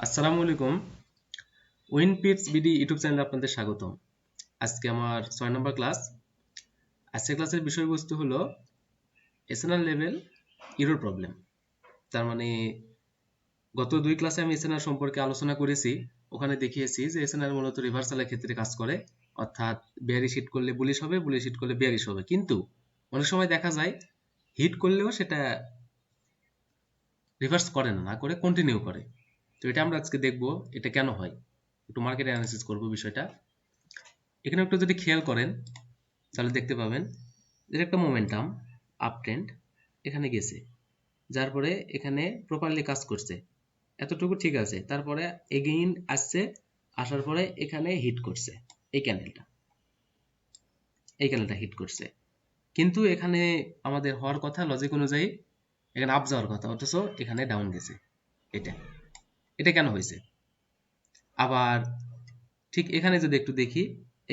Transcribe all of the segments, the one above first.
আসসালামু আলাইকুম। Win pips BD YouTube চ্যানেলে আপনাদের স্বাগতম। আজকে আমার 6 নম্বর ক্লাস। আজকের ক্লাসের বিষয়বস্তু হলো এসএনআর লেভেল ইরর প্রবলেম। তার মানে গত 2 ক্লাসে আমি এসএনআর সম্পর্কে আলোচনা করেছি। ওখানে দেখিয়েছি যে এসএনআর মূলত রিভার্সালের ক্ষেত্রে কাজ করে, অর্থাৎ বেয়ারিশ হিট করলে বুলিশ হবে, বুলিশ হিট করলে বেয়ারিশ হবে। কিন্তু অনেক সময় দেখা যায় হিট করলেও সেটা রিভার্স করে না, না করে কন্টিনিউ করে। তো এটা আমরা আজকে দেখব এটা কেন হয়। একটু মার্কেট অ্যানালাইসিস করব বিষয়টা। এখানে একটু যদি খেয়াল করেন তাহলে দেখতে পাবেন যে একটা মোমেন্টাম আপ ট্রেন্ড এখানে গেছে, যার পরে এখানে প্রপারলি কাজ করছে, এতটুকু ঠিক আছে। তারপরে এগেইন আসছে, আসার পরে এখানে হিট করছে, এই ক্যান্ডেলটা হিট করছে। কিন্তু এখানে আমাদের হওয়ার কথা লজিক অনুযায়ী এখানে আপ যাওয়ার কথা, অথচ এখানে ডাউন গেছে। এটা এটা কেন হয়েছে? আবার ঠিক এখানে যদি একটু দেখি,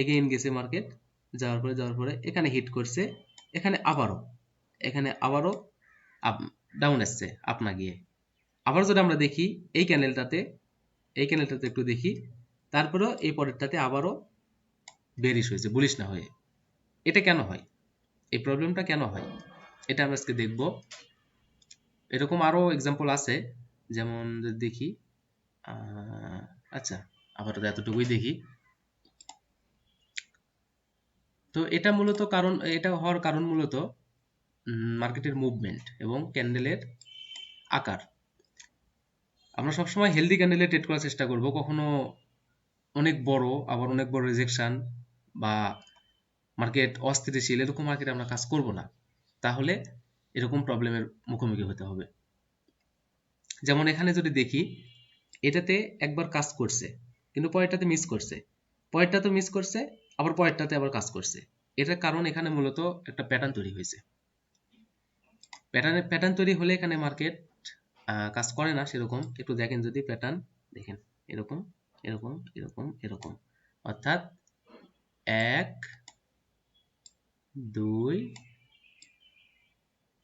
এগেইন গেছে মার্কেট, যাওয়ার পরে এখানে হিট করছে, এখানে আবারও ডাউন আসছে আপ না গিয়ে। আবার যদি আমরা দেখি এই ক্যানেলটাতে একটু দেখি, তারপরেও এই পরেরটাতে আবারও বেরিশ হয়েছে, বুলিশ না হয়ে। এটা কেন হয়? এই প্রবলেমটা কেন হয় এটা আমরা আজকে দেখব। এরকম আরো এক্সাম্পল আছে, যেমন যদি দেখি, আচ্ছা আপাতত এতটুকুই দেখি। তো এটা হওয়ার কারণ মূলত মার্কেটের মুভমেন্ট এবং ক্যান্ডেলের আকার। আমরা সবসময় হেলদি ক্যান্ডেলে ট্রেড করার চেষ্টা করব, কখনো অনেক বড় আবার অনেক বড় রিজেকশন বা মার্কেট অস্থিতিশীল এরকম মার্কেটে আমরা কাজ করব না, তাহলে এরকম প্রবলেমের মুখোমুখি হতে হবে। যেমন এখানে যদি দেখি, এটাতে একবার কাজ করছে কিন্তু পরেরটাতে মিস করছে, আবার পরেরটাতে আবার কাজ করছে। এটার কারণ এখানে মূলত একটা প্যাটার্ন তৈরি হয়েছে। প্যাটার্ন তৈরি হলে এখানে মার্কেট কাজ করে না সেরকম। একটু দেখেন, যদি প্যাটার্ন দেখেন, এরকম এরকম এরকম এরকম, অর্থাৎ 1 2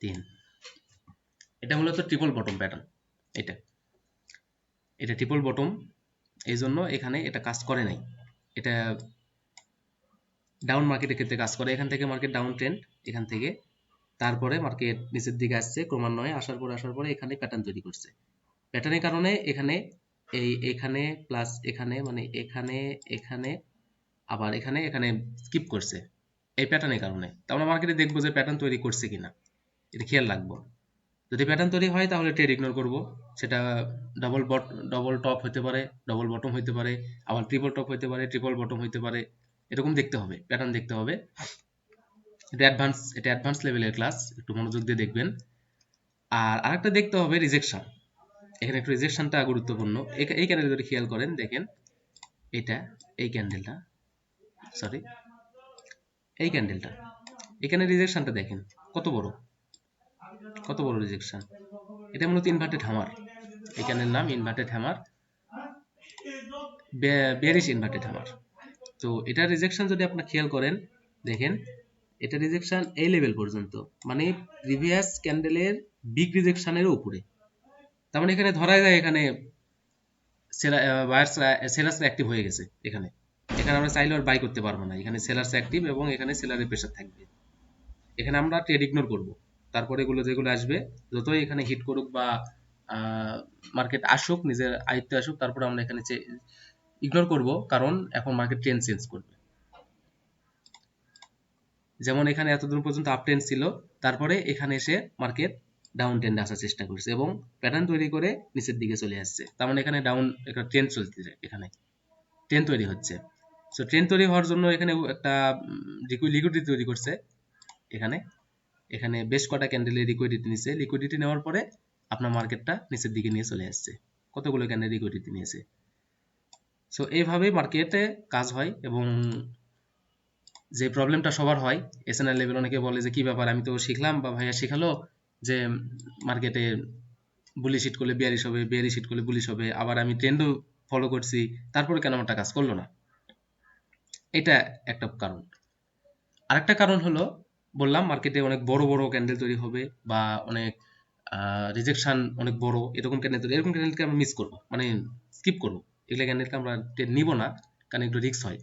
3, এটা মূলত ট্রিপল বটম প্যাটার্ন। এটা এটা ট্রিপল বটম, এই জন্য এখানে এটা কাজ করে নাই। এটা ডাউন মার্কেটের ক্ষেত্রে কাজ করে। এখান থেকে মার্কেট ডাউন ট্রেন্ড, এখান থেকে তারপরে মার্কেট নিচের দিকে আসছে ক্রমান্বয়ে, আসার পরে এখানে প্যাটার্ন তৈরি করছে। প্যাটার্নের কারণে এখানে প্লাস এখানে, মানে এখানে আবার এখানে স্কিপ করছে এই প্যাটার্নের কারণে। তো আমরা মার্কেটে দেখবো যে প্যাটার্ন তৈরি করছে কিনা, এটা খেয়াল রাখবো। যদি প্যাটার্ন তৈরি হয় তাহলে ট্রেড ইগনোর করব। সেটা ডবল টপ হতে পারে, ডবল বটম হতে পারে, আবার ট্রিপল টপ হতে পারে, ট্রিপল বটম হতে পারে। এরকম দেখতে হবে, প্যাটার্ন দেখতে হবে। এটা অ্যাডভান্স লেভেলের ক্লাস, একটু মনোযোগ দিয়ে দেখবেন। আর আরেকটা দেখতে হবে রিজেকশন। এখানে একটু রিজেকশনটা গুরুত্বপূর্ণ। এই ক্যান্ডেল যদি খেয়াল করেন, দেখেন এটা, এই ক্যান্ডেলটা, সরি এই ক্যান্ডেলটা, এখানে রিজেকশনটা দেখেন কত বড় রিজেকশন। এটা মূলত ইনভার্টেড হ্যামার। এখানের নাম inverted hammer, bearish inverted hammer. তো এটা রিজেকশন যদি আপনারা খেয়াল করেন, দেখেন এটা রিজেকশন এই লেভেল পর্যন্ত, মানে প্রিভিয়াস ক্যান্ডেলের বিগ রিজেকশনের উপরে। তার মানে এখানে ধরা যায় এখানে সেলার্সরা অ্যাক্টিভ হয়ে গেছে। এখানে এখানে আমরা চাইলে আর বাই করতে পারবো না, এখানে সেলার্স অ্যাক্টিভ এবং এখানে সেলারের প্রেশার থাকবে। এখানে আমরা ট্রেড ইগনোর করব। তারপরে এগুলো যেগুলো আসবে, যতই এখানে হিট করুক বা মার্কেট আসুক, নিজের আয়ত্তে আসুক, তারপরে আমরা এখানে ইগনোর করব, কারণ এখন মার্কেট ট্রেন্ড চেঞ্জ করবে। যেমন এখানে এতদিন পর্যন্ত আপ ট্রেন্ড ছিল, তারপরে এখানে এসে মার্কেট ডাউন ট্রেন্ডে আসার চেষ্টা করছে এবং প্যাটার্ন তৈরি করে নিচের দিকে চলে আসছে। তার মানে এখানে ডাউন একটা ট্রেন্ড চলতেছে, এখানে ট্রেন্ড তৈরি হচ্ছে। সো ট্রেন্ড তৈরি হওয়ার জন্য এখানে একটা লিকুইডিটি তৈরি করছে। এখানে এখানে বেশ কটা ক্যান্ডেলের লিকুইডিটি নেওয়ার পরে আপনার মার্কেটটা নিচের দিকে নিয়ে চলে আসছে। কতগুলো ক্যান্ডেল লিকুইডিটি নিয়েছে। সো এইভাবেই মার্কেটে কাজ হয়। এবং যে প্রবলেমটা সবার হয় এসএনআর লেভেল, অনেকে বলে যে কি ব্যাপার, আমি তো শিখলাম বা ভাইয়া শেখালো যে মার্কেটে বুলিশ হিট করলে বিয়ারিশ হবে, বিয়ারিশ হিট করলে বুলিশ হবে, আবার আমি ট্রেন্ডও ফলো করছি, তারপরে কেন আমারটা কাজ করলো না। এটা একটা কারণ। আরেকটা কারণ হলো, বললাম মার্কেটে অনেক বড় বড় ক্যান্ডেল তৈরি হবে বা অনেক রিজেকশন অনেক বড়, এরকম ক্যান্ডেলকে আমরা মিস করবো, মানে স্কিপ করবো, এগুলো ক্যান্ডেলকে আমরা ট্রেড নিব না, কারণ এগুলো রিস্ক হয়।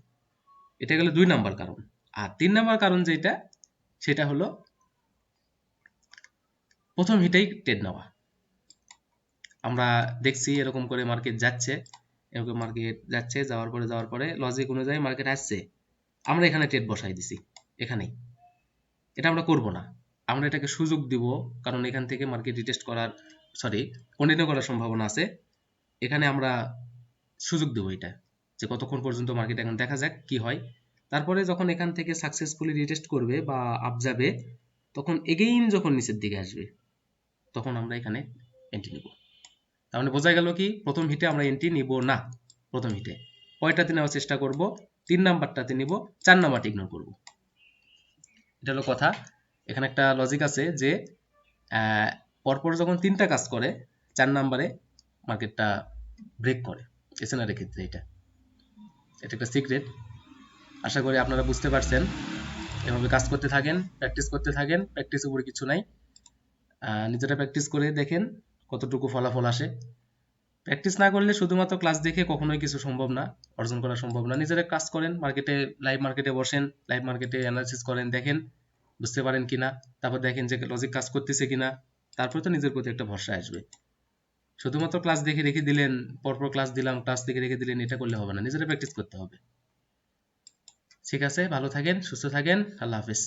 এটা গেল 2 নাম্বার কারণ। আর 3 নাম্বার কারণ যেটা, সেটা হলো প্রথম হিটেই ট্রেড নেওয়া। আমরা দেখছি এরকম করে মার্কেট যাচ্ছে, এরকম মার্কেট যাচ্ছে, যাওয়ার পরে লজিক অনুযায়ী মার্কেট আসছে, আমরা এখানে ট্রেড বসাই দিছি এখানেই। এটা আমরা করব না, আমরা এটাকে সুযোগ দিব, কারণ এখান থেকে মার্কেট রিটেস্ট করার কন্টিনিউ করার সম্ভাবনা আছে। এখানে আমরা সুযোগ দেব এটা, যে কতক্ষণ পর্যন্ত মার্কেট এখন দেখা যাক কি হয়। তারপরে যখন এখান থেকে সাকসেসফুলি রিটেস্ট করবে বা আপ যাবে, তখন এগেইন যখন নিচের দিকে আসবে, তখন আমরা এখানে এন্ট্রি নিব। তার মানে বোঝা গেল কি, প্রথম হিটে আমরা এন্ট্রি নিব না। প্রথম হিটে কয়টাতে নেওয়ার চেষ্টা করব, 3 নাম্বারটাতে নিব, 4 নাম্বারটা ইগনোর করব। এটা হলো কথা। এখানে একটা লজিক আছে যে পরপর যখন 3টা কাজ করে, 4 নাম্বারে মার্কেটটা ব্রেক করে, এসএনআর ক্ষেত্রে এটা একটা সিক্রেট। আশা করি আপনারা বুঝতে পারছেন। এভাবে কাজ করতে থাকেন, প্র্যাকটিস করতে থাকেন, প্র্যাকটিস উপরে কিছু নাই। নিজেরা প্র্যাকটিস করে দেখেন কতটুকু ফলাফল আসে। প্র্যাকটিস না করলে, শুধুমাত্র ক্লাস দেখে কখনোই কিছু সম্ভব না, অর্জন করা সম্ভব না। নিজেরা কাজ করেন, মার্কেটে লাইভ মার্কেটে বসেন, লাইভ মার্কেটে অ্যানালাইসিস করেন, দেখেন বুঝতে পারেন কিনা, তারপর দেখেন যে লজিক কাজ করতেছে কিনা, তারপরে তো নিজের প্রতি একটা ভরসা আসবে। শুধুমাত্র ক্লাস দেখে রেখে দিলেন, পরপর ক্লাস দিলাম, ক্লাস দেখে রেখে দিলেন, এটা করলে হবে না, নিজেরা প্র্যাকটিস করতে হবে। ঠিক আছে, ভালো থাকেন, সুস্থ থাকেন, আল্লাহ হাফেজ।